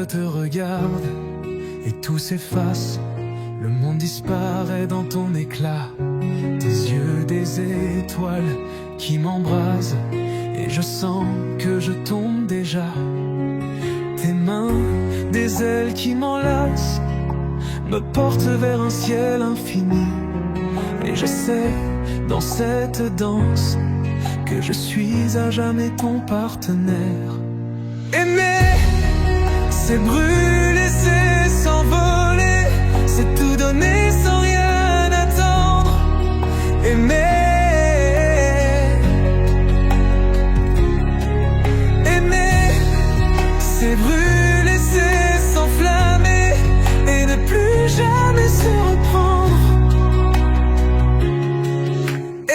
te regarde et tout s'efface. Le monde disparaît dans ton éclat. Tes yeux des étoiles qui m'embrasent et je sens que je tombe déjà. Tes mains, des ailes qui m'enlacent, me portent vers un ciel infini. Et je sais, dans cette danse, que je suis à jamais ton partenaire. Aimer, c'est brûler, c'est s'envoler, c'est tout donner sans rien attendre. Aimer, c'est brûler, c'est s'enflammer et ne plus jamais se reprendre.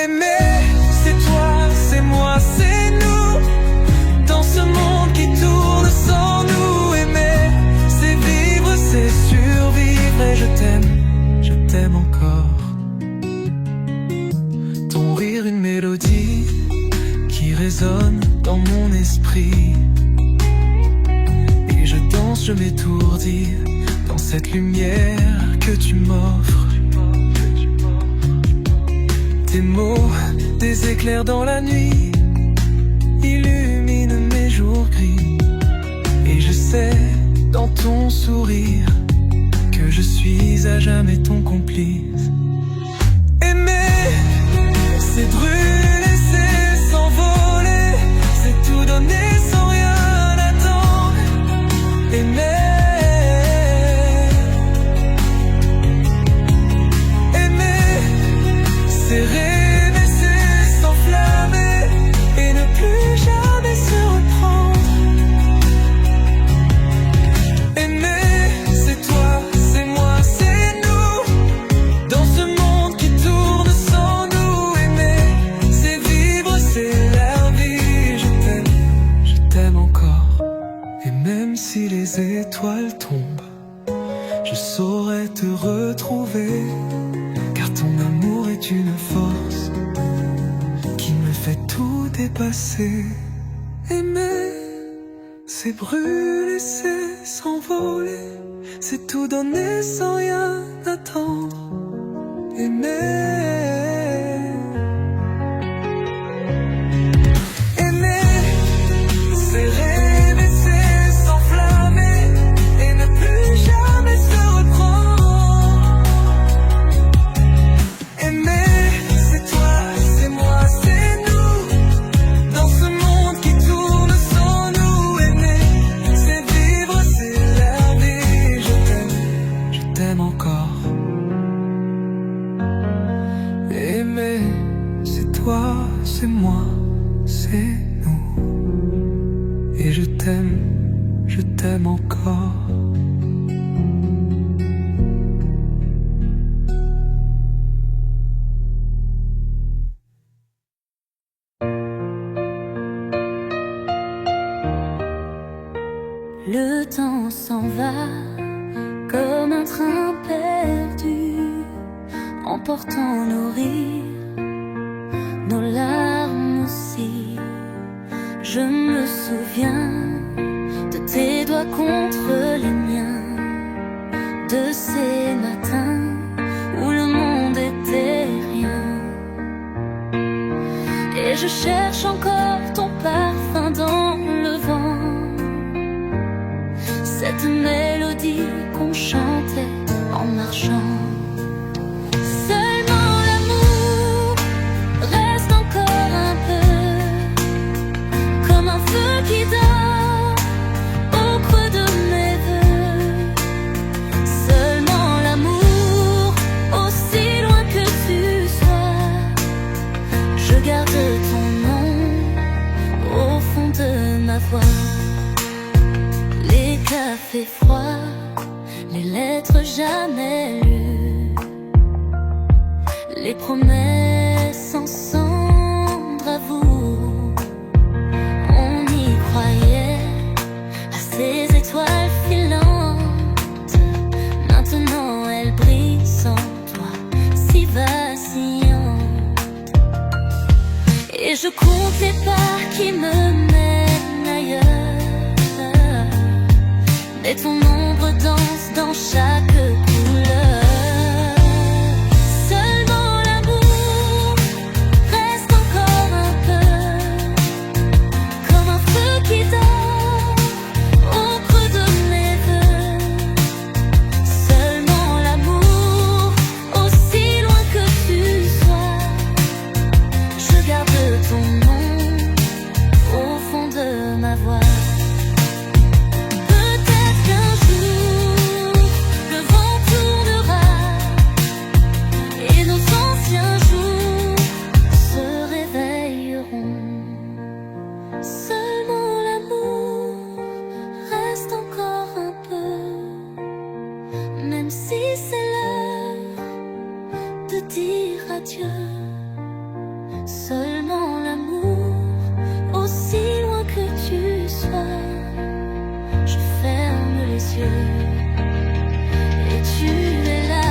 Aimer, c'est toi, c'est moi, c'est nous, dans ce monde qui tourne sans nous. Aimer, c'est vivre, c'est survivre et je t'aime encore. Ton rire, une mélodie qui résonne dans mon esprit. Et je danse, je m'étourdis dans cette lumière que tu m'offres. Tes mots, des éclairs dans la nuit, illuminent mes jours gris. Et je sais, dans ton sourire, que je suis à jamais ton complice. Aimer, c'est brûler, c'est s'envoler, c'est tout donner sans rien attendre. Aimer, c'est rêver, c'est s'enflammer et ne plus jamais se reprendre. Aimer, c'est toi, c'est moi, c'est nous, dans ce monde qui tourne sans nous. Aimer, c'est vivre, c'est la vie. Je t'aime encore. Et même si les étoiles tombent, je saurais te retrouver. Car ton amour est une force qui me fait tout dépasser. Aimer, c'est brûler, c'est s'envoler, c'est tout donner sans rien attendre. Aimer, c'est rêver, c'est s'enflammer et ne plus jamais se reprendre. Aimer, c'est toi, c'est moi, c'est nous, dans ce monde qui tourne sans nous. Aimer, c'est vivre, c'est la vie. Je t'aime encore. Aimer, c'est toi, c'est moi, c'est nous. Et je t'aime encore. Le temps s'en va comme un train perdu, emportant nos rires, nos larmes aussi. Je me souviens de tes doigts contre les miens, de ces matins où le monde était rien. Et je cherche encore ton parfum dans le vent, cette mélodie qu'on chantait en marchant. Seulement l'amour reste encore un peu, comme un feu qui dort au creux de mes voeux. Seulement l'amour, aussi loin que tu sois, je garde ton nom au fond de ma voix. Les cafés froids, les lettres jamais lues, les promesses en cendres à vous. On y croyait à ces étoiles filantes, maintenant elles brillent sans toi, si vacillantes. Et je compte les pas qui me mènent ailleurs, et ton ombre danse dans chaque couleur. Seulement l'amour reste encore un peu, comme un feu qui dort au creux de mes voeux. Seulement l'amour, aussi loin que tu sois, je garde ton nom au fond de ma voix. Même si c'est l'heure de dire adieu, seulement l'amour, aussi loin que tu sois, je ferme les yeux et tu es là.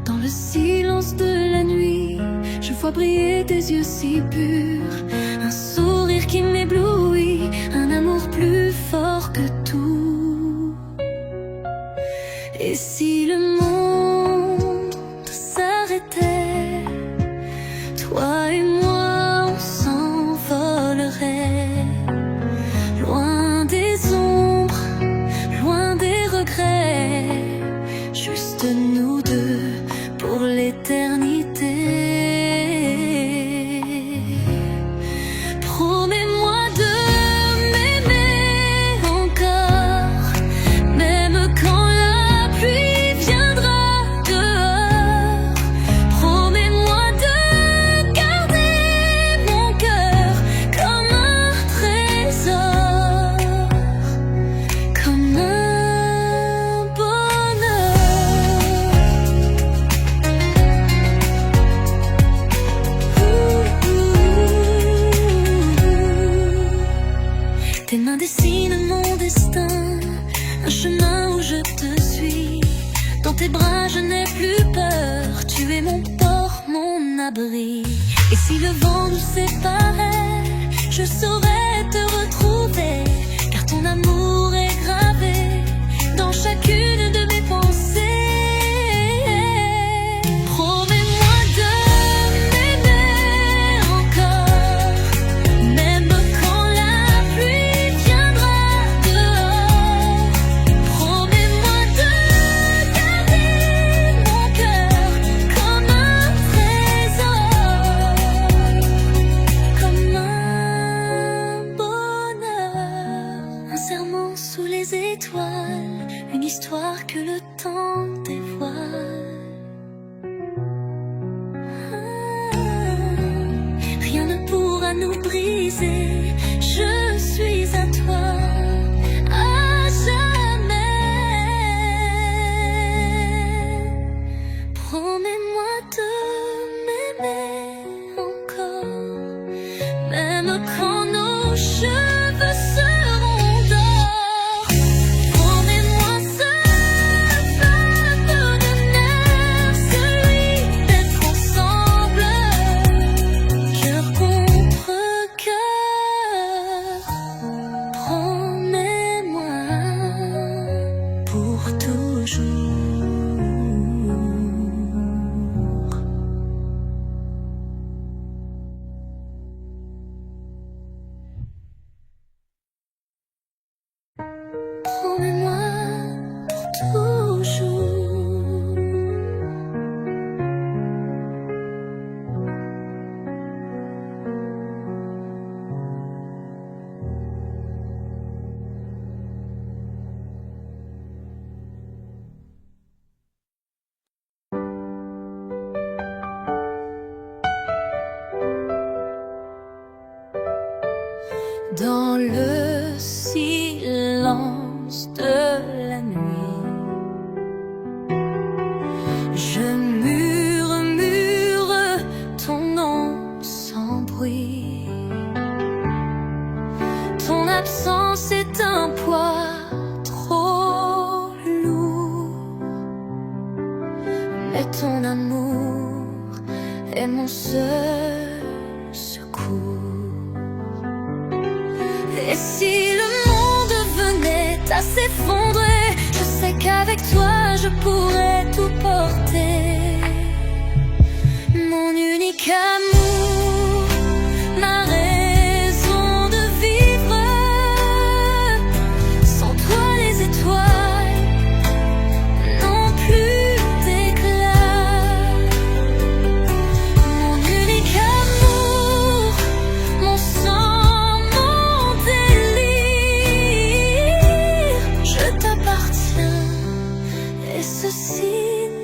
Dans le silence de la nuit, je vois briller tes yeux si purs, un sourire qui m'éblouit, un amour plus fort que tout. Et si le monde s'arrêtait, toi et moi on s'envolerait, loin des ombres, loin des regrets, juste nous deux pour l'éternité. Promets-moi de m'aimer encore, même quand la pluie viendra dehors. Promets-moi de garder mon cœur comme un trésor, comme un bonheur. Tes mains dessinent mon destin, un chemin où je te suis. Dans tes bras je n'ai plus peur, tu es mon port, mon abri. Et si le vent nous séparait, je saurais te retrouver, car ton amour est gravé dans chacune de mes pensées. Promets-moi de m'aimer encore, même quand la pluie viendra dehors. Promets-moi de garder mon cœur comme un trésor, comme un bonheur. Un serment sous les étoiles, une histoire que le temps dévoile. Rien ne pourra nous briser, je suis à toi à jamais. Promets-moi de m'aimer encore, même quand nos cheveux seront d'or. Promets-moi ce feu de nerfs, celui d'être ensemble, cœur contre cœur. Promets-moi pour toujours. le silence de la nuit. Je murmure ton nom sans bruit. Ton absence est un poids trop lourd, mais ton amour est mon seul secours. Et si le monde venait à s'effondrer, je sais qu'avec toi je pourrais tout porter. Mon unique amour, ma raison de vivre. Sans toi les étoiles n'ont plus d'éclat. Mon unique amour, mon sang, mon délire. Je t'appartiens et ceci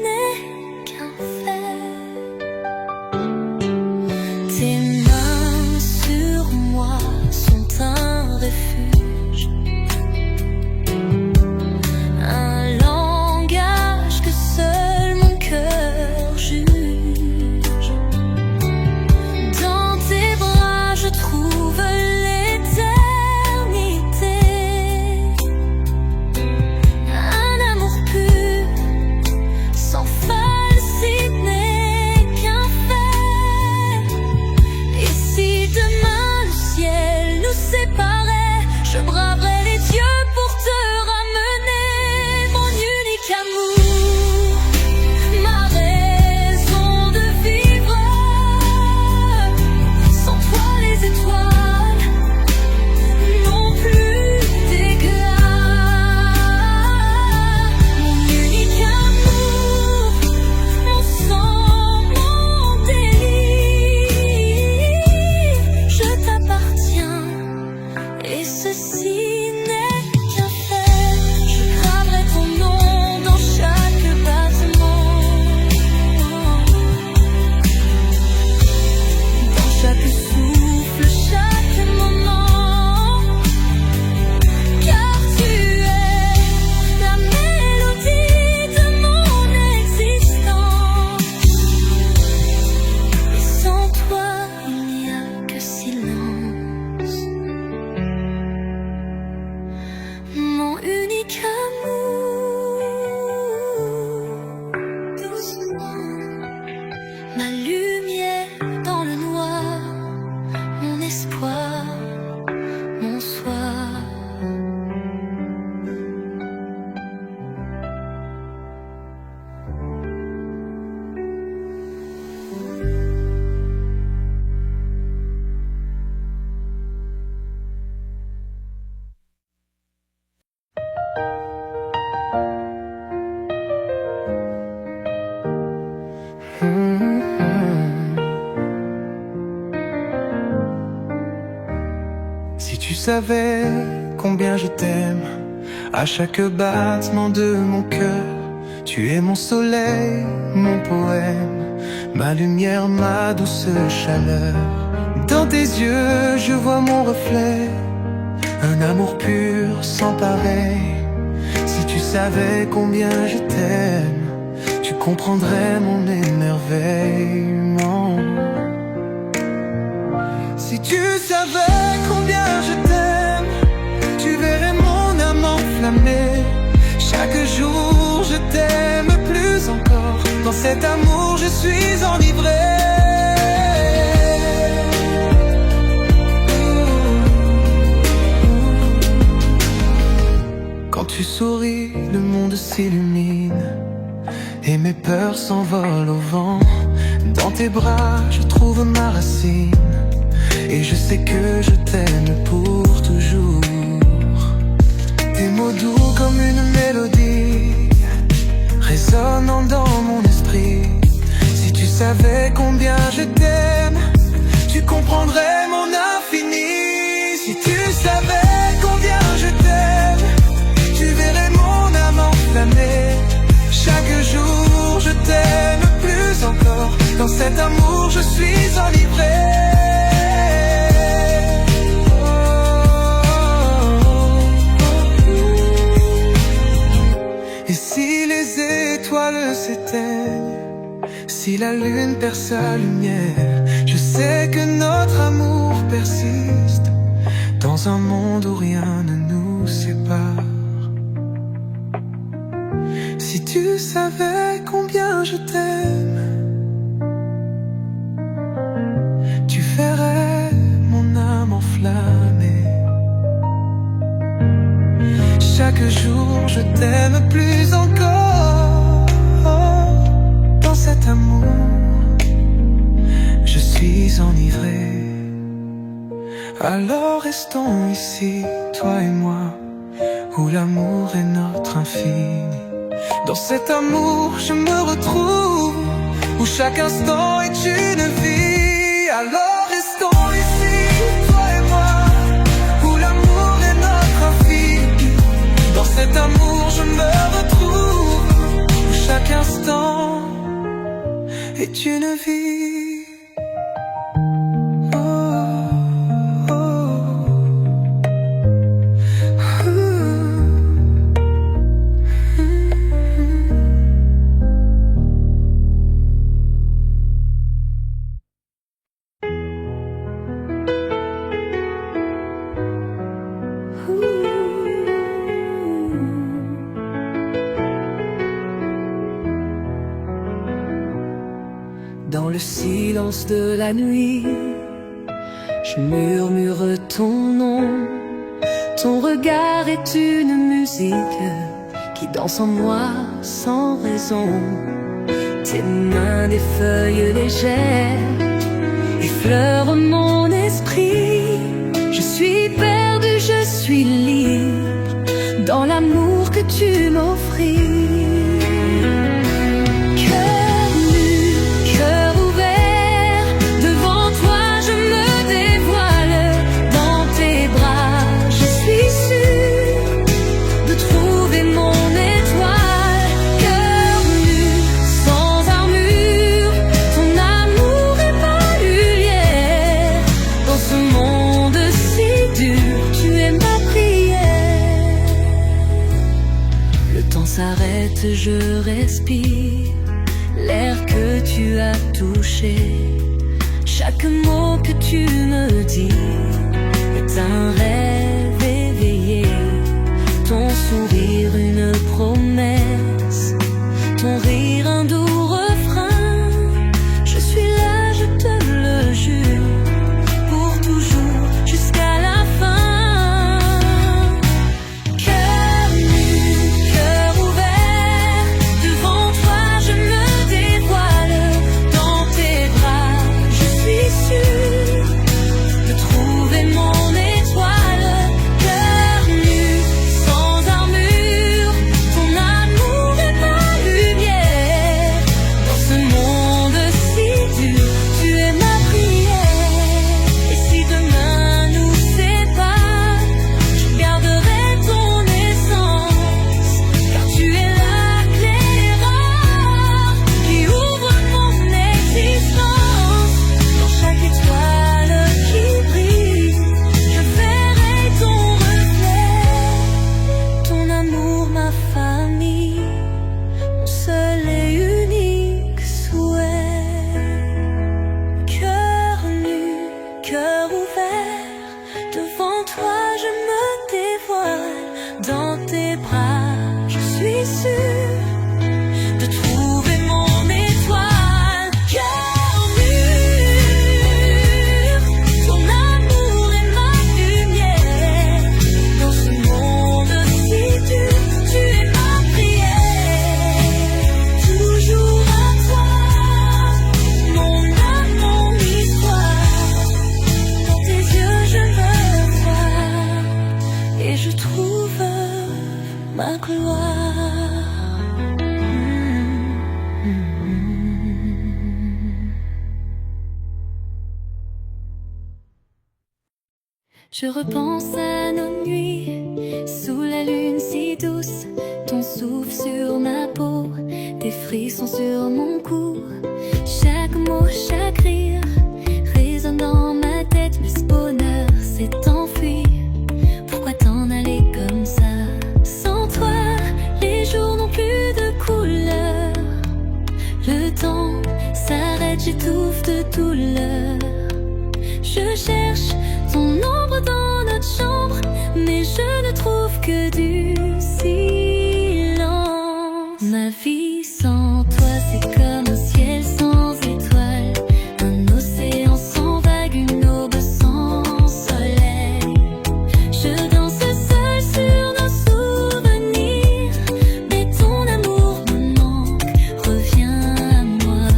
n'est qu'un fait. Tes mains sur moi sont un refuge, un langage que seul mon cœur juge. Dans tes bras je trouve l'éternité, un amour pur, sans falsité, n'est qu'un fait. Et si demain le ciel nous séparait, je braverais les dieux pour te ramener. Mon unique amour, ma raison de vivre. Sans toi les étoiles n'ont plus d'éclat. Mon unique amour, mon sang, mon délire. Je t'appartiens et ceci n'est qu'un fait. Je graverai ton nom dans chaque battement, dans chaque souffle, chaque moment. Car tu es la mélodie de mon existence. Et sans toi il n'y a que silence. Mon unique amour, doucement, ma lumière dans le noir, mon espoir, mon soir. Si tu savais combien je t'aime, à chaque battement de mon cœur, tu es mon soleil, mon poème, ma lumière, ma douce chaleur. Dans tes yeux, je vois mon reflet, un amour pur sans pareil. Si tu savais combien je t'aime, tu comprendrais mon émerveillement. Si tu savais combien je t'aime, tu verrais mon âme enflammée. Chaque jour je t'aime plus encore, dans cet amour je suis enivré. Quand tu souris, le monde s'illumine et mes peurs s'envolent au vent. Dans tes bras je trouve ma racine, et je sais que je t'aime pour toujours. Tes mots doux comme une mélodie, résonnant dans mon esprit. Si tu savais combien je t'aime, tu comprendrais mon infini. Si tu savais combien je t'aime, tu verrais mon âme enflammée. Chaque jour je t'aime plus encore, dans cet amour je suis enivré. si les étoiles s'éteignent, si la lune perd sa lumière, je sais que notre amour persiste dans un monde où rien ne nous sépare. Si tu savais combien je t'aime, tu verrais mon âme enflammée. Chaque jour je t'aime plus encore. Dans cet amour, je suis enivré. Alors restons ici, toi et moi, où l'amour est notre infini. Dans cet amour je me retrouve, où chaque instant est une vie. Alors restons ici, toi et moi, où l'amour est notre infini. Dans cet amour je me retrouve, où chaque instant est une vie. Oh, oh, oh. Dans le silence de la nuit, je murmure ton nom. Ton regard est une musique qui danse en moi sans raison. Tes mains, des feuilles légères, effleurent mon esprit. Je suis perdu, je suis libre dans l'amour que tu m'offris. S'arrête, je respire l'air que tu as touché. Chaque mot que tu me dis est un rêve éveillé. Ton sourire, une promesse, ton rire, un doux refrain. Je suis là, je te le jure, pour toujours, jusqu'à la fin. Je repense à nos nuits, sous la lune si douce, ton souffle sur ma peau, tes frissons sur mon cou. Chaque mot, chaque rire résonne dans ma tête, mais ce bonheur s'est enfui. Pourquoi t'en aller comme ça? Sans toi, les jours n'ont plus de temps s'arrête, j'étouffe de douleur. Je cherche ton ombre dans notre chambre, mais je ne trouve que du silence. Ma vie sans toi, c'est comme un ciel sans étoiles, un océan sans vagues, une aube sans soleil. Je danse seule sur nos souvenirs, mais ton amour me manque, reviens à moi.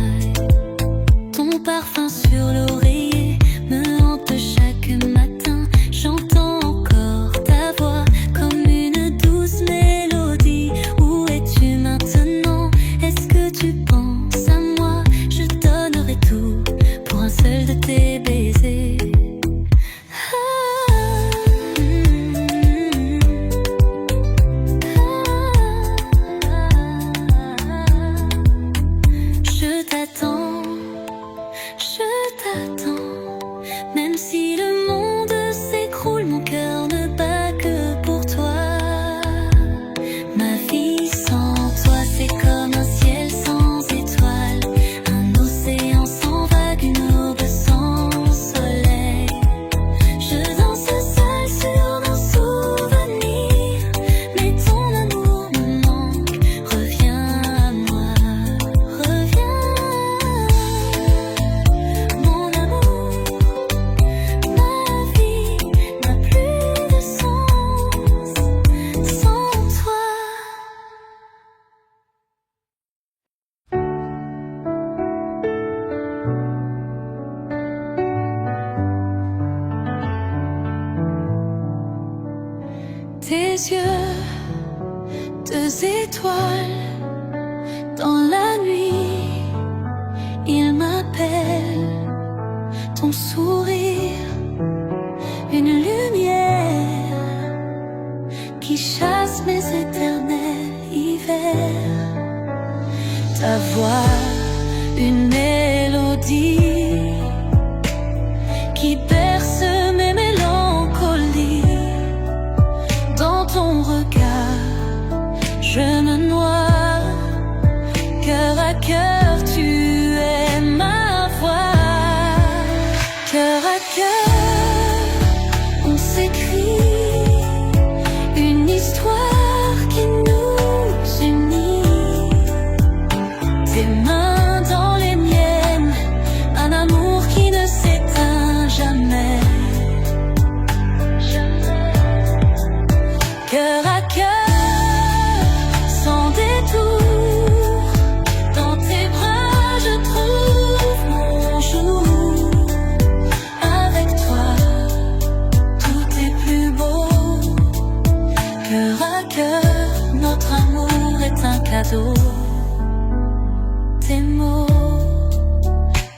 Ton parfum sur l'oreiller me hante chaque matin. J'entends encore ta voix comme une douce mélodie. Où es-tu maintenant? Est-ce que tu penses à moi? Je donnerai tout pour un seul de tes baisers. Je t'attends, même si le monde s'écroule, mon cœur ne bat que pour toi. Ma vie sans toi, c'est comme un ciel sans étoiles, un océan sans vagues, une aube sans soleil. Je danse seule sur nos souvenirs, mais ton amour me manque, reviens à moi, reviens. Mon amour, ma vie n'a plus de sens sans toi. Tes yeux, deux étoiles dans la nuit, ils m'appellent. Ton sourire, une lumière qui chasse mes éternels hivers. Ta voix, une mélodie qui berce mes mélancolies. Dans ton regard, je me noie, cœur à cœur, tu es ma voix. Cœur à cœur, on s'écrit une histoire qui nous unit. Tes mains dans les miennes, un amour qui ne s'éteint jamais. Cœur à cœur, sans détour, dans tes bras je trouve mon jour. Avec toi, tout est plus beau. Cœur à cœur, notre amour est un cadeau. Tes mots,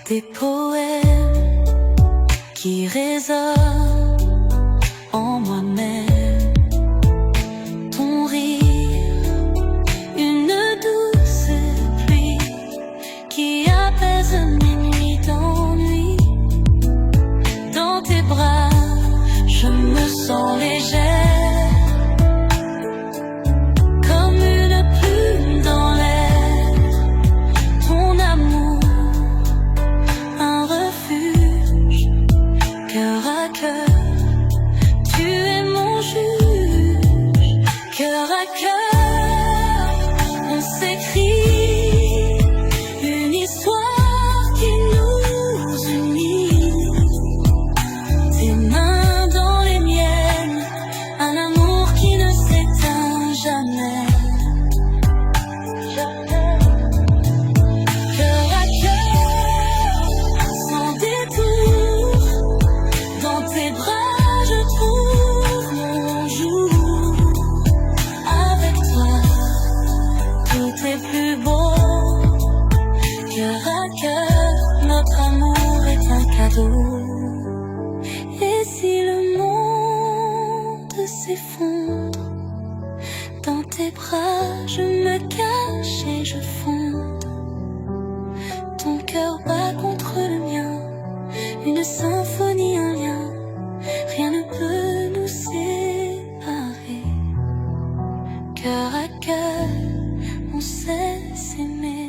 des poèmes qui résonnent en moi-même. Ton rire, une douce pluie qui apaise mes nuits d'ennui. Dans tes bras, je me sens légère, comme une plume dans l'air. Ton amour, un refuge, cœur à cœur, tu es mon juge. Cœur à cœur, on s'écrit une histoire qui nous unit. Tes mains dans les miennes, un amour qui ne s'éteint jamais. Cœur à cœur, sans détour, dans tes bras je trouve mon jour. Avec toi, tout est plus beau. Cœur à cœur, notre amour est un cadeau. Et si le monde s'effondre, dans tes bras je me cache et je fonde. Ton cœur bat contre le mien, une symphonie, un lien. Rien ne peut nous séparer. Cœur à cœur, on sait s'aimer.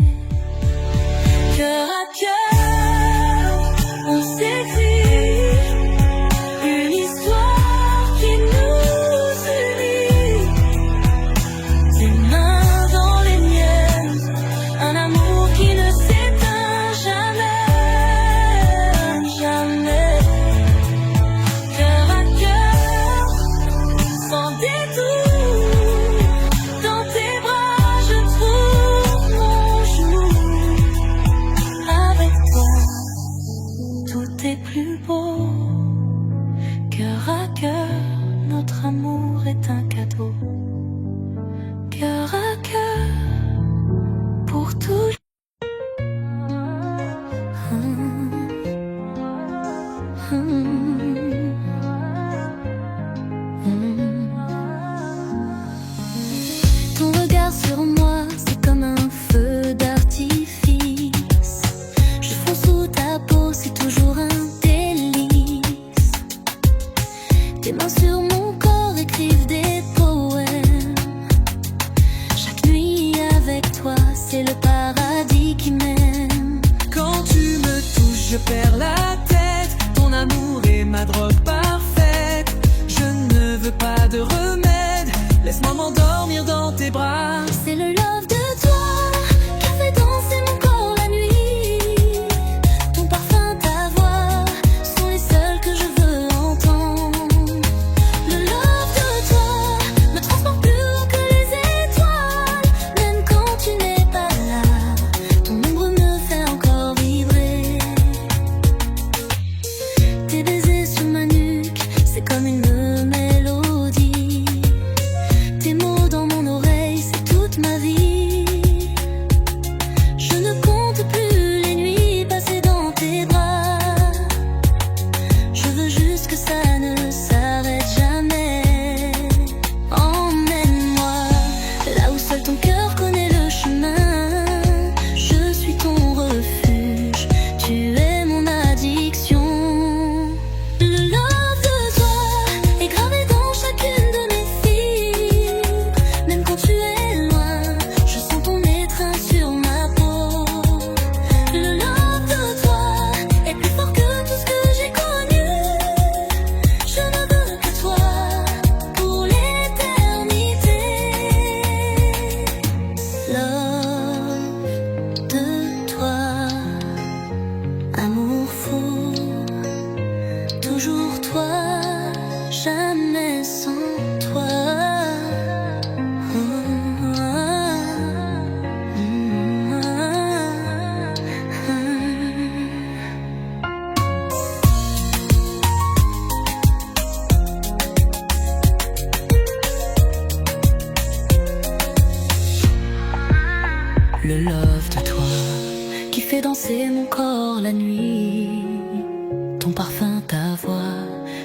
le love de toi qui fait danser mon corps la nuit. Ton parfum, ta voix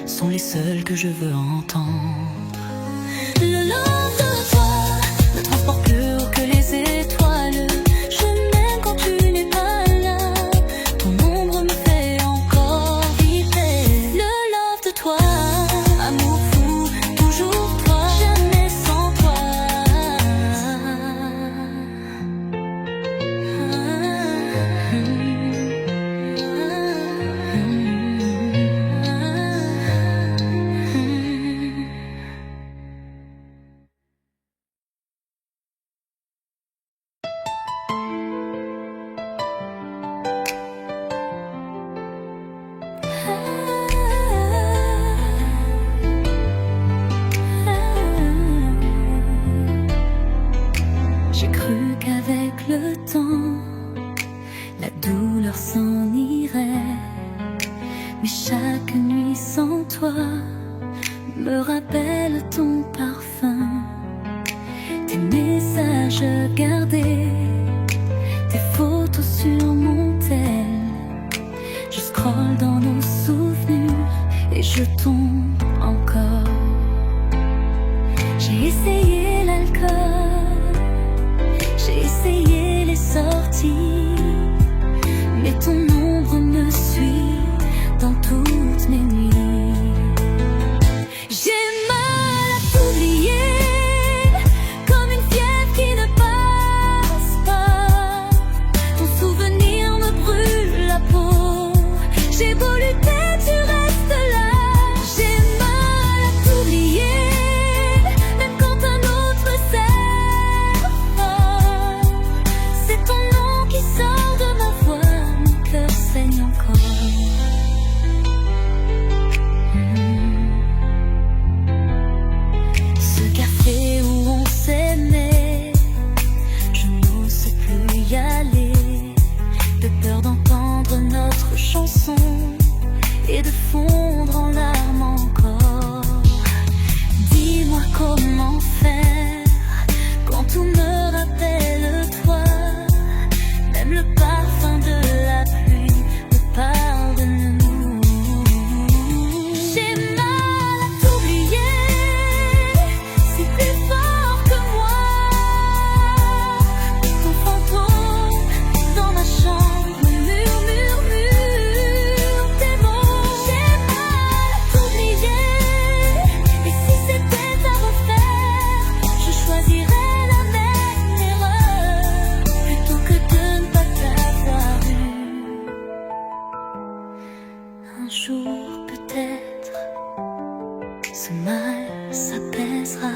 sont les seuls que je veux entendre. Le love de toi me transporte plus haut que les étoiles. Je m'aime quand tu n'es pas là. Ton ombre me fait encore vibrer. Le love de toi, amour fou, toujours toi, jamais sans toi. J'ai cru qu'avec le temps, la douleur s'en irait. Mais chaque nuit sans toi me rappelle ton parfum, tes messages gardés, tes photos sur mon tel. Je scrolle dans nos souvenirs et je tombe encore. J'ai essayé l'alcool, j'ai essayé les sorties, mais ton ombre me suit dans toutes mes nuits. J'ai mal à t'oublier, comme une fièvre qui ne passe pas. Ton souvenir me brûle la peau. J'ai beau lutter, tu restes là. J'ai mal à t'oublier, même quand un autre me serre fort. C'est ton nom qui sort de ma voix, mon cœur saigne encore. Ce café où on s'aimait, je n'ose plus y aller, de peur d'entendre notre chanson et de fondre en larmes encore. Dis-moi comment faire quand tout me rappelle toi. Même le parfum de la pluie me parle de nous. J'ai mal à t'oublier, c'est plus fort que moi. Ton fantôme dans ma chambre murmure tes mots. J'ai mal à t'oublier, et si c'était à refaire, je choisirais la même erreur plutôt que de ne pas t'avoir eu. Un jour peut-être ce mal s'apaisera,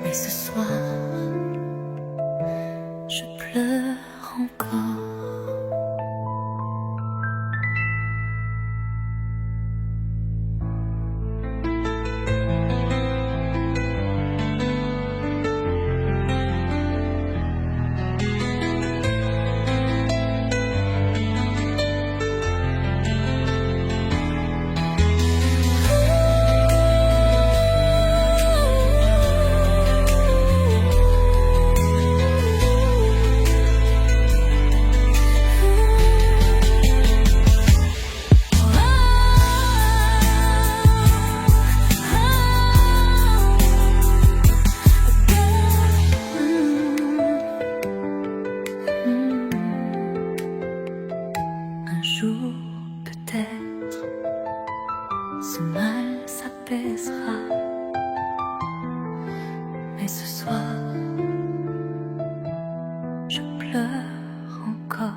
mais ce soir je pleure encore. Un jour peut-être ce mal s'apaisera, mais ce soir je pleure encore.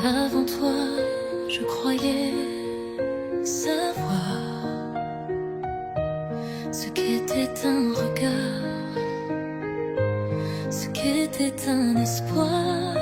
Avant toi, je croyais savoir ce qu'était un regard, ce qu'était un espoir.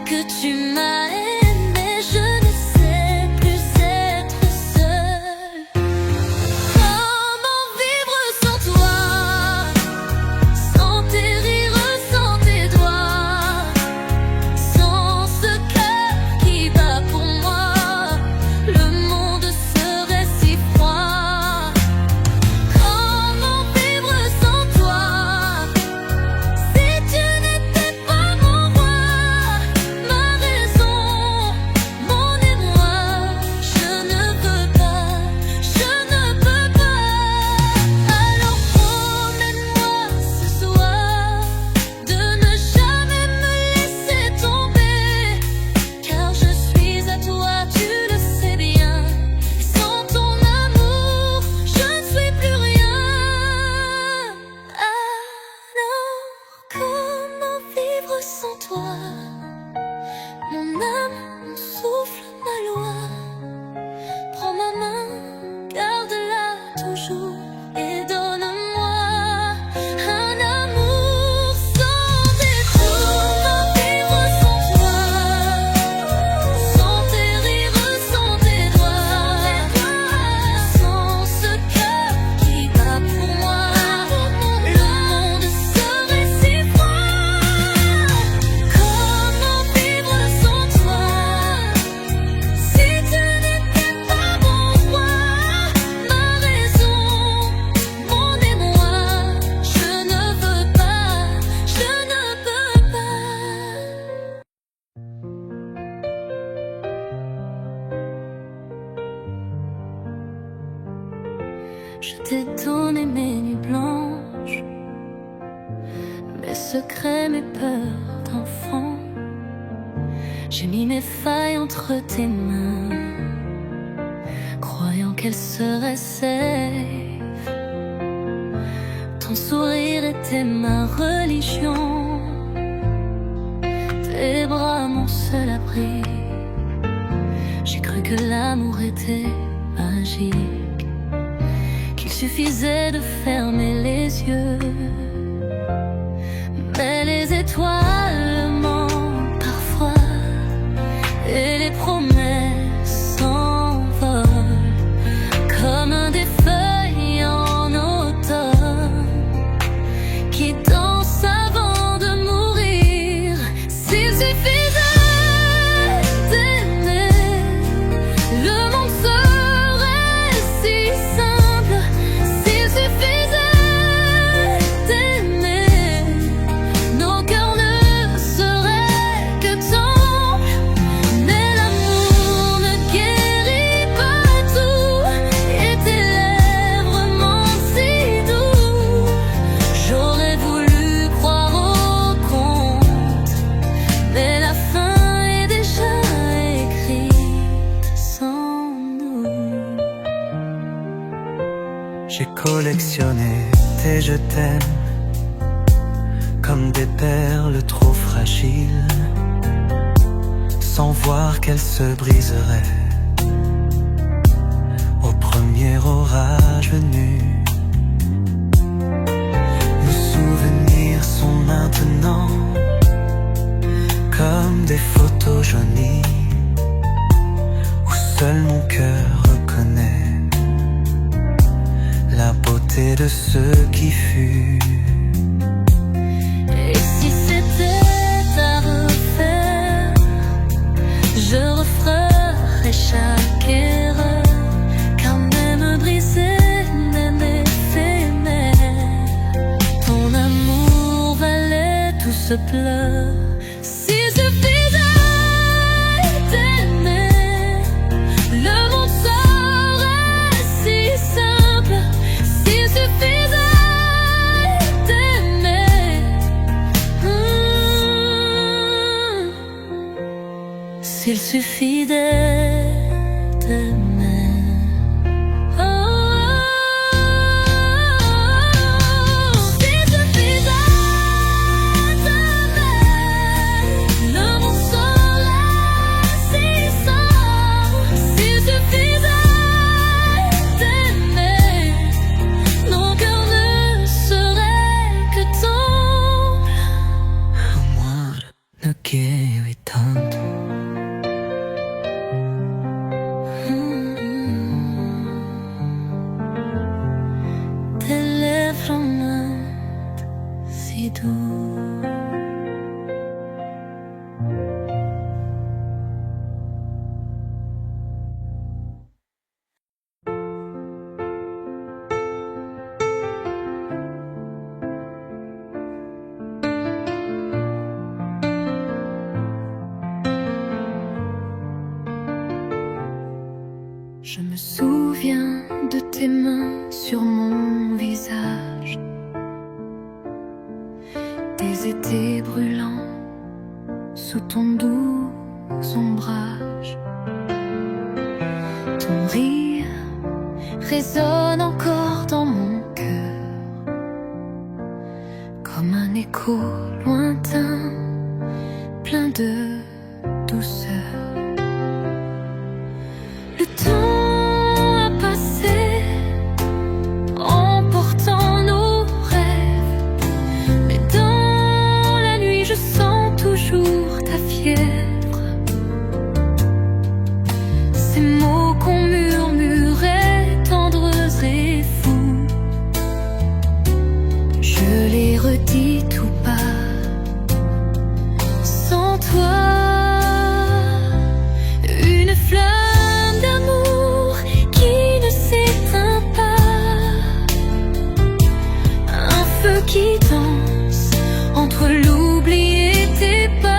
que tu m'as aimé, je ne sais plus être seule. Comment vivre sans toi, sans tes rires, sans tes doigts, sans ce cœur qui bat pour moi, le monde serait si froid. Comment vivre sans toi, si tu n'étais pas mon roi, ma raison, mon émoi. Je ne peux pas, je ne peux pas. Alors promets-moi ce soir de ne jamais me laisser tomber, car je suis à toi, tu le sais bien. Et sans ton amour, je ne suis plus rien. Alors comment vivre sans toi? Mon âme, mon souffle, ma loi. Prends ma main, garde-la toujours et donne-moi un amour sans détour. Comment vivre sans toi, sans tes rires, sans tes doigts, sans ce cœur qui bat pour moi, le monde serait si froid. Comment vivre sans toi, si tu n'étais pas mon roi, ma raison, mon émoi. Je ne veux pas, je ne peux pas. Je t'ai donné mes nuits blanches, mes secrets, mes peurs d'enfant. J'ai mis mes failles entre tes mains, croyant qu'elles seraient safe. Ton sourire était ma religion, tes bras mon seul abri. J'ai cru que l'amour était magique, qu'il suffisait de fermer les yeux. Mais les étoiles mentent parfois et les promesses s'envolent comme des feuilles en automne qui dansent avant de mourir. S'il suffisait d'aimer, le monde serait si simple. S'il suffisait d'aimer, nos cœurs ne seraient que temples. Mais l'amour ne guérit pas tout, et tes lèvres mentent si doux. J'aurais voulu croire au conte, mais la fin est déjà écrite sans nous. J'ai collectionné tes je t'aime comme des perles trop fragiles, sans voir qu'elles se briseraient au premier orage venu. Nos souvenirs sont maintenant comme des photos jaunies où seul mon cœur reconnaît la beauté de ce qui fut. Et si c'était à refaire, je referais chaque erreur, car même brisé, même éphémère, ton amour valait tout ce pleur. S'il suffisait d'aimer, le monde serait si simple. S'il suffisait d'aimer, s'il suffit d'aimer. Oh, s'il suffisait d'aimer, le monde serait si simple. S'il suffisait d'aimer, nos cœurs ne seraient que temples. Amor no quiero y tanto. Je me souviens de tes mains sur mon visage, des étés brûlants sous ton doux ombrage. Ton rire résonne encore dans mon cœur, comme un écho lointain, plein de douceur. Le temps a passé, emportant nos rêves, mais dans la nuit je sens toujours ta fièvre. Ces mots qu'on murmurait, tendres et fous, je les redis tout bas. Sans toi, une flamme d'amour qui ne s'éteint pas, un feu qui danse entre l'oubli et tes pas.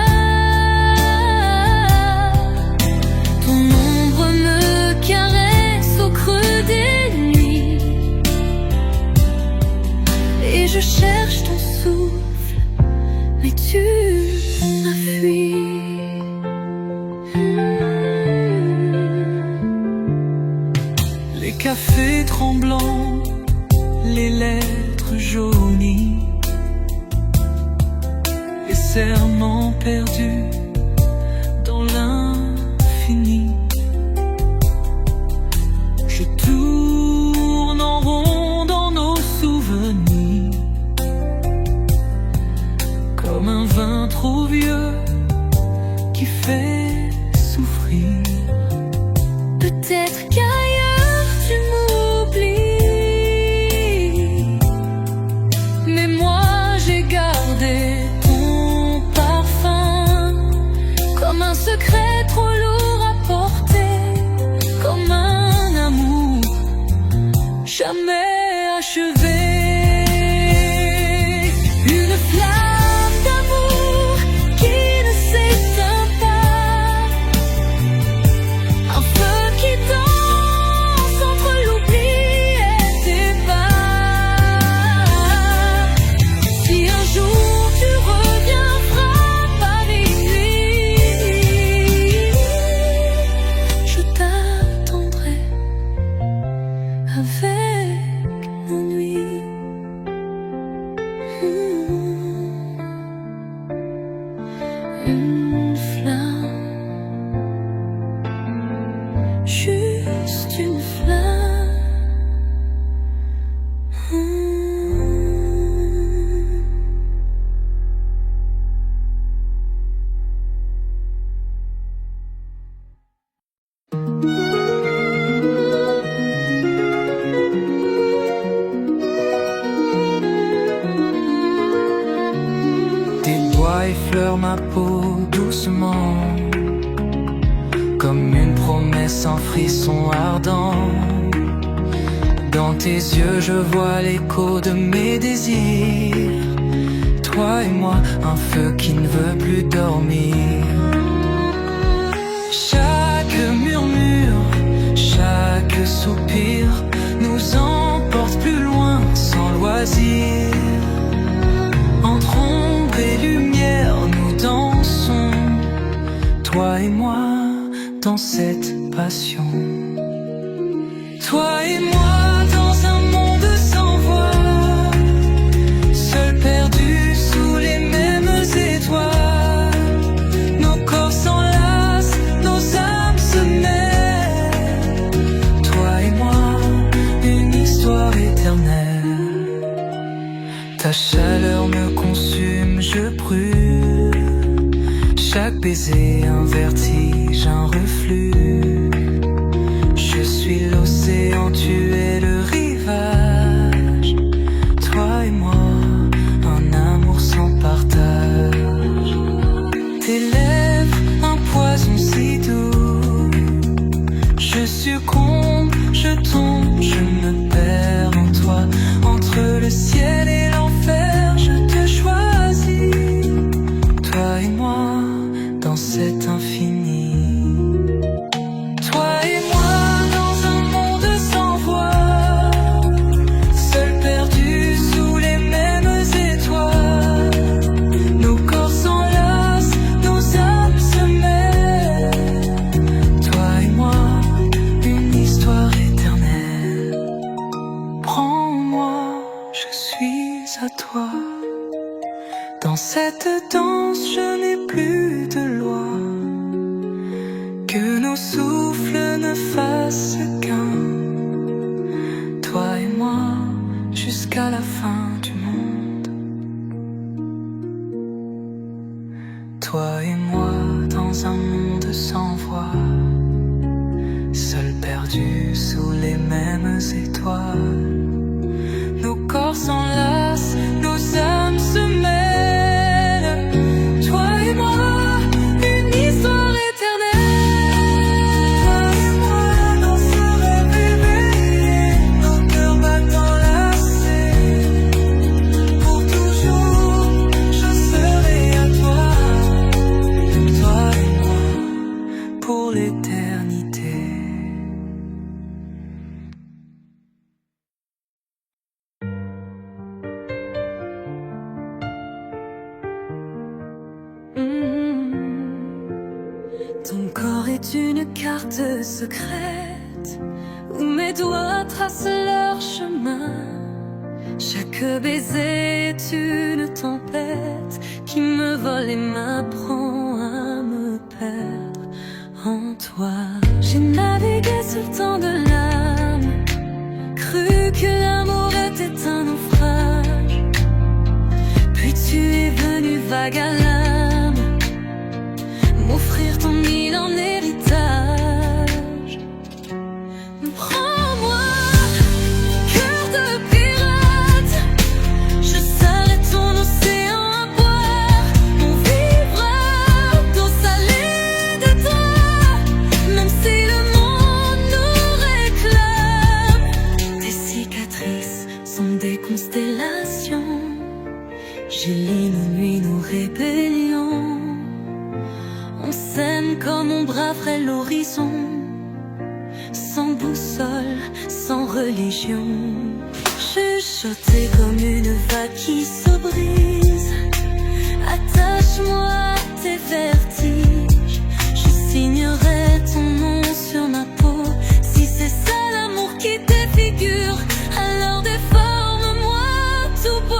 Ton ombre me caresse au creux des nuits, et je cherche ton souffle, mais tu m'as fui. Les cafés tremblants, les lettres jaunies, les serments perdus dans l'infini. Je tourne en rond dans nos souvenirs, comme un vin trop vieux qui fait souffrir. Peut-être qu'ailleurs tu m'oublies, mais moi j'ai gardé ton parfum, comme un secret trop lourd à porter, comme un amour jamais achevé. Une flamme d'amour qui ne s'éteint pas, un feu qui danse entre l'oubli et tes pas. Si un jour tu reviens, frappe à minuit, je t'attendrai avec la nuit. Une flamme, juste une flamme. Tes doigts effleurent ma peau doucement, comme une promesse en frisson ardent. Dans tes yeux je vois l'écho de mes désirs. Toi et moi, un feu qui ne veut plus dormir. Chaque murmure, chaque soupir nous emporte plus loin sans loisir. Entre ombre et lumière nous dansons, toi et moi, dans cette passion. Toi et moi dans un monde sans voix, seuls perdus sous les mêmes étoiles. Nos corps s'enlacent, nos âmes se mêlent. Toi et moi, une histoire éternelle. Ta chaleur me consume, je brûle. Chaque baiser un vertige, un reflux. Je suis l'océan, tu es le rivage. Toi et moi, un amour sans partage. Tes lèvres, un poison si doux. Je succombe, je tombe, je me perds en toi. Entre le ciel et l'enfer, je te choisis. Toi et moi, dans cet infini. reste qu'un, toi et moi, jusqu'à la fin du monde. Toi et moi dans un monde sans voix, seuls perdus sous les mêmes étoiles. Nos corps s'enlacent, nos âmes se mêlent. Toi et moi, une histoire éternelle. Toi et moi dans ce rêve éveillé, nos cœurs battant lassés. Pour toujours, je serai à toi. Toi et moi, pour l'éternité. Ton corps est une carte secrète où mes doigts tracent leur chemin. Chaque baiser est une tempête qui me vole et m'apprend à me perdre en toi. J'ai navigué sur tant de lames, cru que l'amour était un naufrage. Puis tu es venu vague à l'âme, m'offrir ton île en héritage. Prends-moi, cœur de pirate, je serai ton océan à boire, mon vivreur d'eau salée de toi. Même si le monde nous réclame, tes cicatrices sont des constellations. J'élis nos nuits, nos rébellions. On s'aime comme on braverait l'horizon, sans boussole, sans religion. Chuchoté comme une vague qui se brise, attache-moi à tes vertiges. Je signerai ton nom sur ma peau. Si c'est ça l'amour qui défigure, alors déforme-moi tout beau.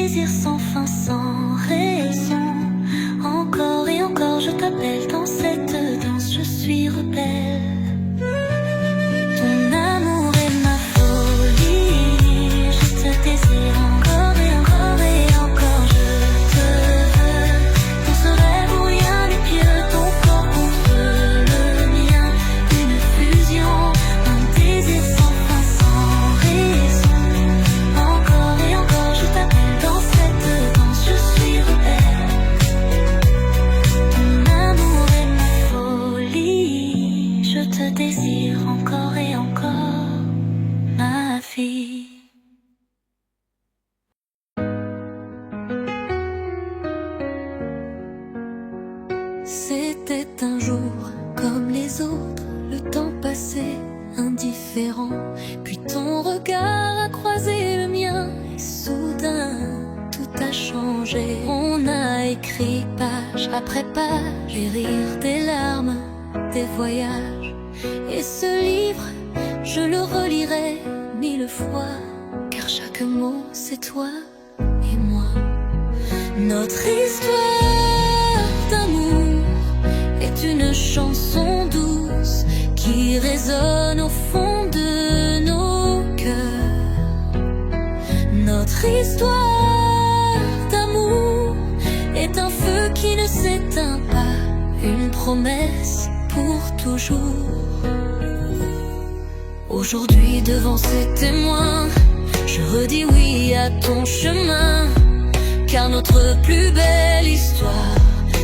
désir sans fin, sans raison. Encore et encore je t'appelle dans cette danse, je suis rebelle. Ton amour est ma folie, je te désire encore et encore et encore, je te veux. Dans ce rêve où rien n'est pieux, ton corps contre le mien, une fusion, un désir sans fin, sans raison. Encore et encore je t'appelle dans cette danse, je suis rebelle. Ton amour est ma folie, je te désire encore et encore, ma fille. C'était un jour comme les autres, le temps passait indifférent. Puis ton regard a croisé le mien et soudain tout a changé. On a écrit page après page, les rires, des larmes, des voyages. Et ce livre, je le relirai 1000 fois, car chaque mot c'est toi et moi. Notre histoire d'amour est une chanson douce qui résonne au fond de nos cœurs. Notre histoire d'amour est un feu qui ne s'éteint pas, une promesse pour toujours. Aujourd'hui devant ces témoins, je redis oui à ton chemin, car notre plus belle histoire,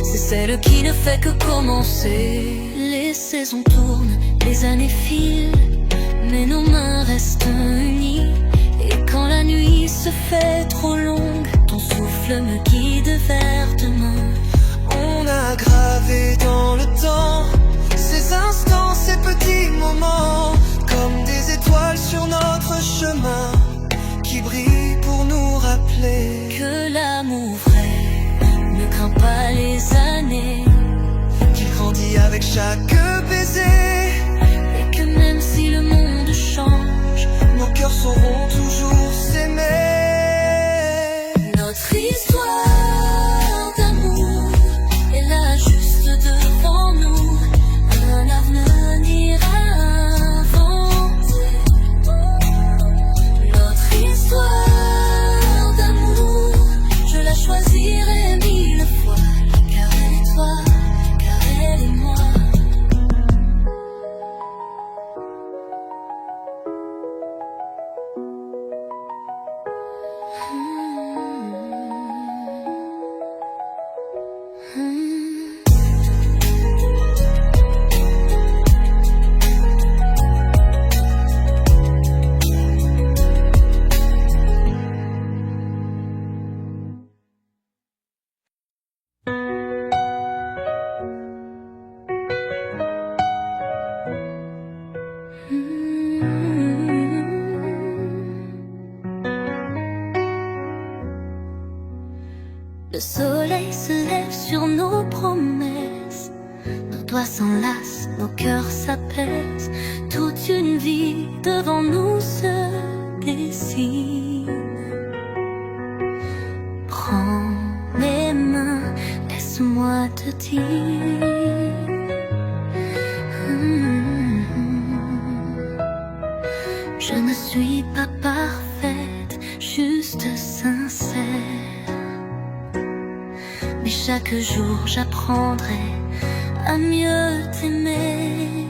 c'est celle qui ne fait que commencer. Les saisons tournent, les années filent, mais nos mains restent unies. Et quand la nuit se fait trop longue, ton souffle me guide vers demain. On a gravé dans le temps ces instants, ces petits moments, comme des étoiles sur notre chemin, qui brillent pour nous rappeler que l'amour vrai ne craint pas les années, qu'il grandit avec chaque baiser, et que même si le monde change, nos cœurs sauront toujours s'aimer. Notre histoire d'amour est là juste devant nous, un avenir à inventer. Notre histoire d'amour, je la choisirai 1000 fois, car elle est toi, car elle est moi. Le soleil se lève sur nos promesses, nos doigts s'enlacent, nos cœurs s'apaisent. Toute une vie devant nous se dessine. Prends mes mains, laisse-moi te dire, je ne suis pas parfaite, juste sincère. Mais chaque jour j'apprendrai à mieux t'aimer.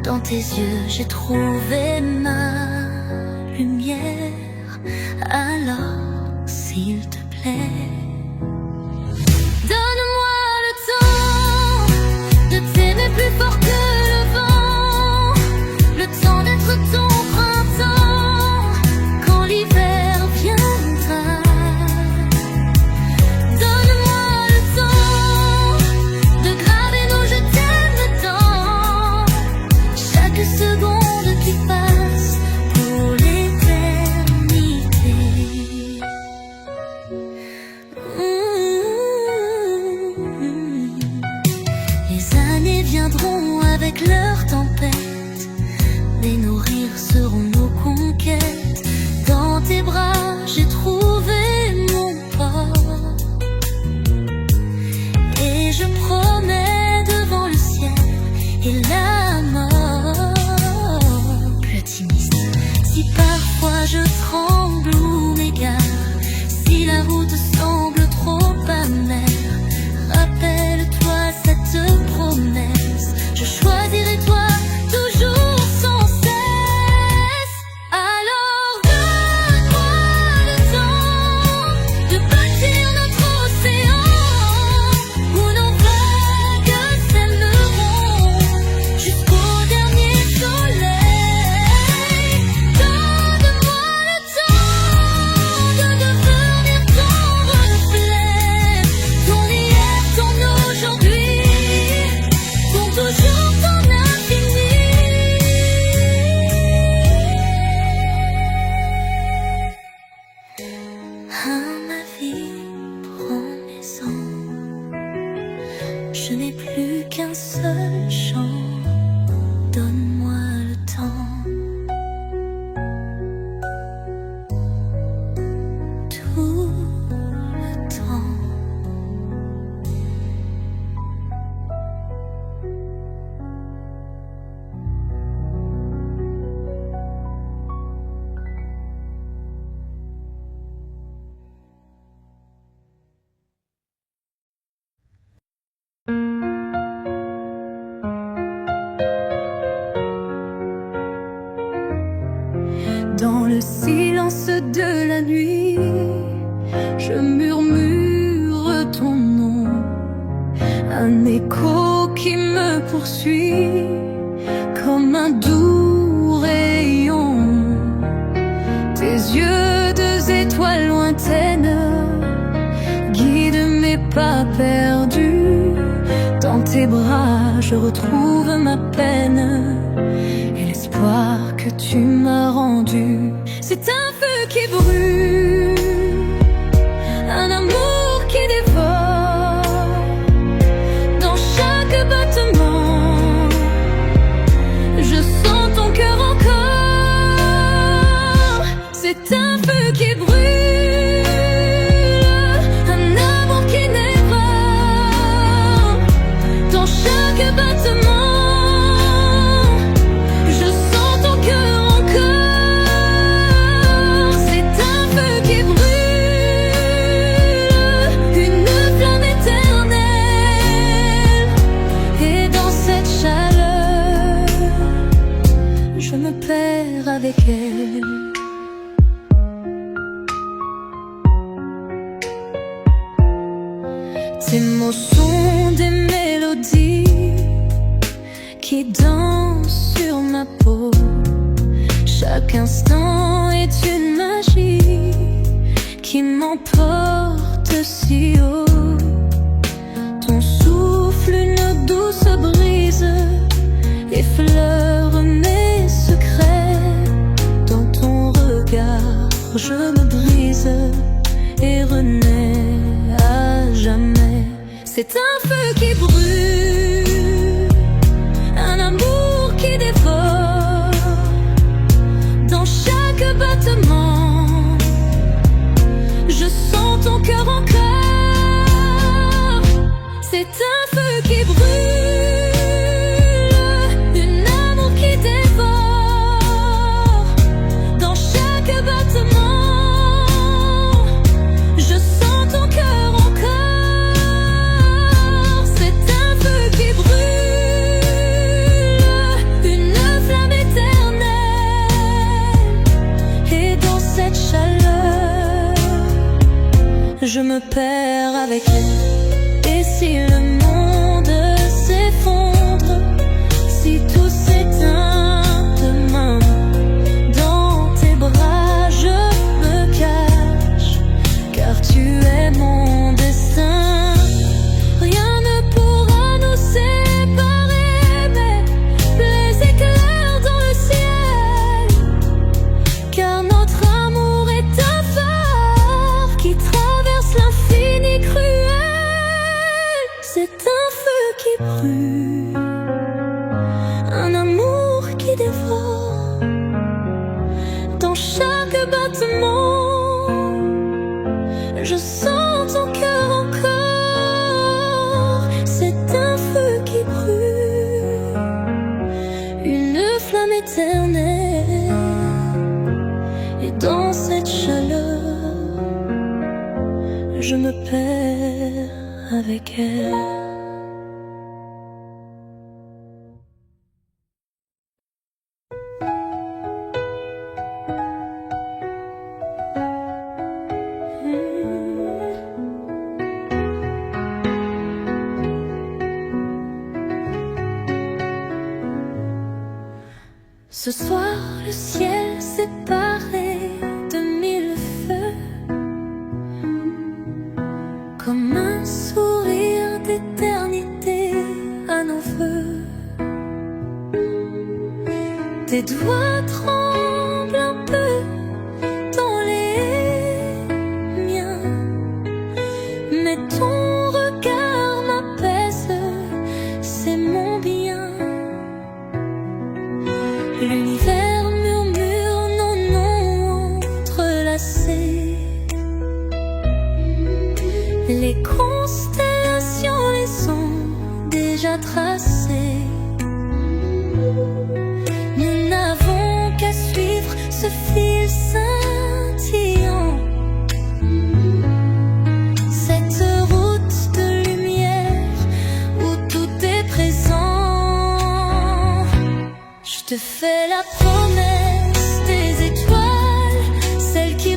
Dans tes yeux j'ai trouvé ma lumière. Alors s'il te plaît, donne-moi le temps de t'aimer plus fort que le vent, le temps d'être ton printemps quand l'hiver viendra. Donne-moi le temps de graver nos je t'aime dedans, chaque seconde qui passe pour l'éternité. Les années viendront avec de la nuit, je murmure ton nom, un écho qui me poursuit comme un doux rayon. Tes yeux, deux étoiles lointaines, guident mes pas perdus. Dans tes bras, je retrouve ma peine et l'espoir que tu m'as rendu. C'est un feu qui brûle, un amour qui dévore. Dans chaque battement, je sens ton cœur encore. C'est un feu qui brûle, un amour qui dévore. Dans chaque battement, je sens ton cœur encore. C'est un feu qui brûle, une flamme éternelle. Et dans cette chaleur, je me perds avec elle. Tes mots sont des mélodies qui dansent sur ma peau. Chaque instant est une magie qui m'emporte si haut. Ton souffle, une douce brise, effleure mes secrets. Dans ton regard, je me brise et renais à jamais. C'est un feu qui brûle, un amour qui dévore. Dans chaque battement, je sens ton cœur encore. C'est un feu qui brûle, un amour qui dévore. Dans chaque battement, je sens ton cœur encore. C'est un feu qui brûle, une flamme éternelle. Et dans cette chaleur, je me perds avec elle. Et si le monde s'effondre, si tout s'éteint demain, dans tes bras je me cache, car tu es mon destin. Rien ne pourra nous séparer, même les éclairs dans le ciel, car notre amour est un phare qui traverse l'infini cruel. C'est un feu qui brûle, un amour qui dévore. Dans chaque battement, je sens ton cœur encore. C'est un feu qui brûle, une flamme éternelle. Et dans cette chaleur, je me perds avec elle. Ce soir, le ciel s'est paré de mille feux, comme un sourire d'éternité à nos voeux. Tes doigts tremblent un peu dans les miens, mais ton regard m'apaise, c'est mon bien. L'univers murmure nos noms entrelacés. Les constellations les ont déjà tracées. Nous n'avons qu'à suivre ce fil scintillant, cette route de lumière où tout est présent. Je te fais la promesse des étoiles, celles qui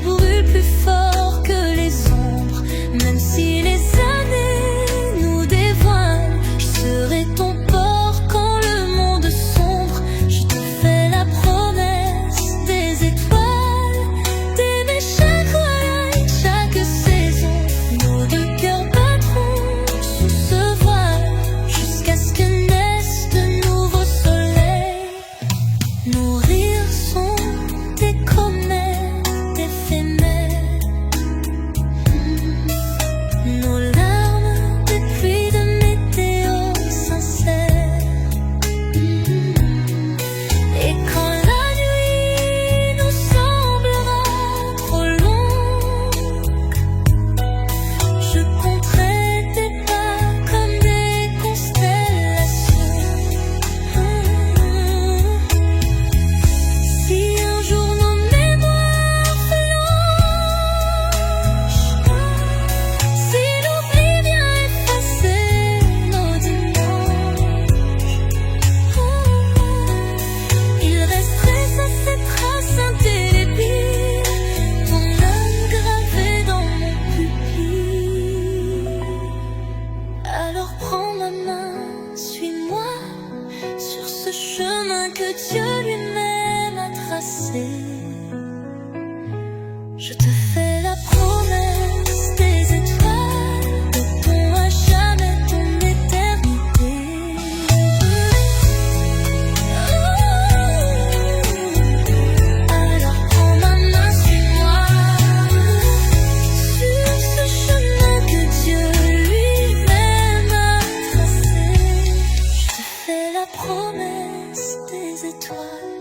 les étoiles.